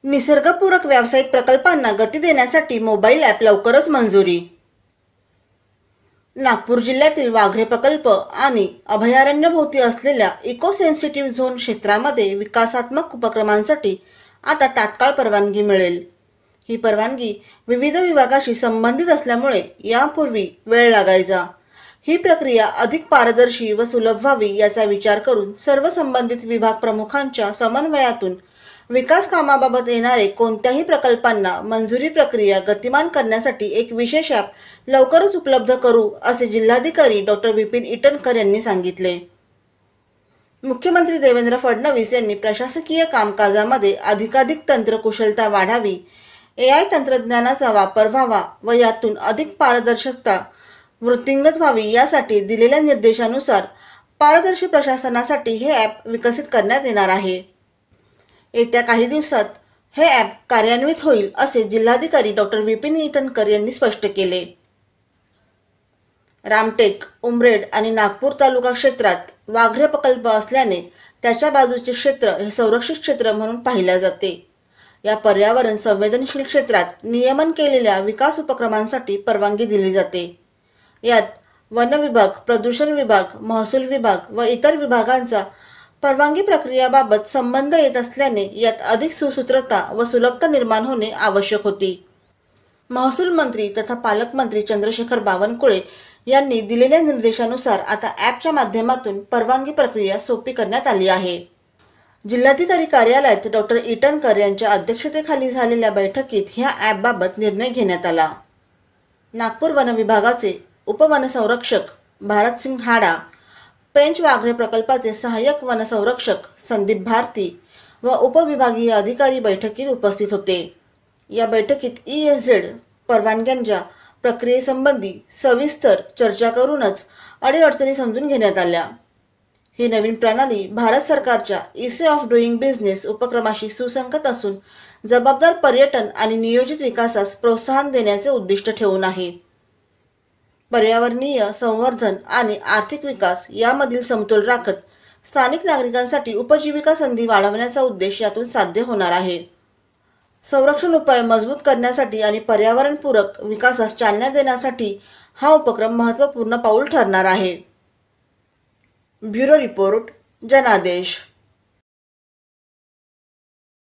निसर्गपूरक व्यावसायिक प्रकल्पांना गती देण्यासाठी मोबाईल ॲप लवकरच मंजुरी। नागपूर जिल्ह्यातील वाघरे प्रकल्प आणि अभयारण्यभोवती असलेल्या इको सेन्सिटिव्ह झोन क्षेत्रामध्ये विकासात्मक उपक्रमांसाठी आता तात्काळ परवानगी मिळेल। ही परवानगी विविध विभागाशी संबंधित असल्यामुळे यापूर्वी वेळ लागायचा। ही प्रक्रिया अधिक पारदर्शी व सुलभ व्हावी याचा विचार करून सर्व संबंधित विभाग प्रमुखांच्या समन्वयातून विकास कामाबाबत येणारे कोणत्याही प्रकल्पांना मंजुरी प्रक्रिया गतिमान करण्यासाठी एक विशेष ॲप लवकरच उपलब्ध करू असे जिल्हाधिकारी डॉ. विपिन ईटनकर यांनी सांगितले। मुख्यमंत्री देवेंद्र फडणवीस यांनी प्रशासकीय कामकाजामध्ये अधिकाधिक तंत्रकुशलता वाढावी, AI तंत्रज्ञानाचा वापर व्हावा व यातून अधिक पारदर्शकता वृद्धिंगत व्हावी यासाठी दिलेल्या निर्देशानुसार पारदर्शी प्रशासनासाठी हे ॲप विकसित करण्यात येणार आहे। येत्या काही दिवसात हे ॲप कार्यान्वित होईल असे जिल्हाधिकारी डॉ. विपिन ईटनकर यांनी स्पष्ट केले। रामटेक, उमरेड आणि नागपूर तालुका क्षेत्रात वाघरे प्रकल्प असल्याने त्याच्या बाजूचे क्षेत्र हे संरक्षित क्षेत्र म्हणून पाहिले जाते। या पर्यावरण संवेदनशील क्षेत्रात नियमन केलेल्या विकास उपक्रमांसाठी परवानगी दिली जाते। यात वन विभाग, प्रदूषण विभाग, महसूल विभाग व इतर विभागांचा परवानगी प्रक्रियाबाबत संबंध येत असल्याने यात अधिक सुसूत्रता व सुलभता निर्माण होणे आवश्यक होती। महसूल मंत्री तथा पालकमंत्री चंद्रशेखर बावनकुळे यांनी दिलेल्या निर्देशानुसार आता ॲपच्या माध्यमातून परवानगी प्रक्रिया सोपी करण्यात आली आहे। जिल्हाधिकारी कार्यालयात डॉ. ईटनकर यांच्या अध्यक्षतेखाली झालेल्या बैठकीत ह्या ॲपबाबत निर्णय घेण्यात आला। नागपूर वन विभागाचे उपवनसंरक्षक भारतसिंग हाडा, पेंच वाघरे प्रकल्पाचे सहाय्यक वनसंरक्षक संदीप भारती व उपविभागीय अधिकारी बैठकीत उपस्थित होते। या बैठकीत ESZ परवानग्यांच्या प्रक्रियेसंबंधी सविस्तर चर्चा करूनच अडीअडचणी समजून घेण्यात आल्या। ही नवीन प्रणाली भारत सरकारच्या इसे ऑफ डुईंग बिझनेस उपक्रमाशी सुसंगत असून जबाबदार पर्यटन आणि नियोजित विकासास प्रोत्साहन देण्याचे उद्दिष्ट ठेवून आहे। पर्यावरणीय संवर्धन आणि आर्थिक विकास यामधील समतोल राखत स्थानिक नागरिकांसाठी उपजीविका संधी वाढवण्याचा उद्देश यातून साध्य होणार आहे। संरक्षण उपाय मजबूत करण्यासाठी आणि पर्यावरणपूरक विकासास चालना देण्यासाठी हा उपक्रम महत्त्वपूर्ण पाऊल ठरणार आहे। ब्युरो रिपोर्ट, जनादेश।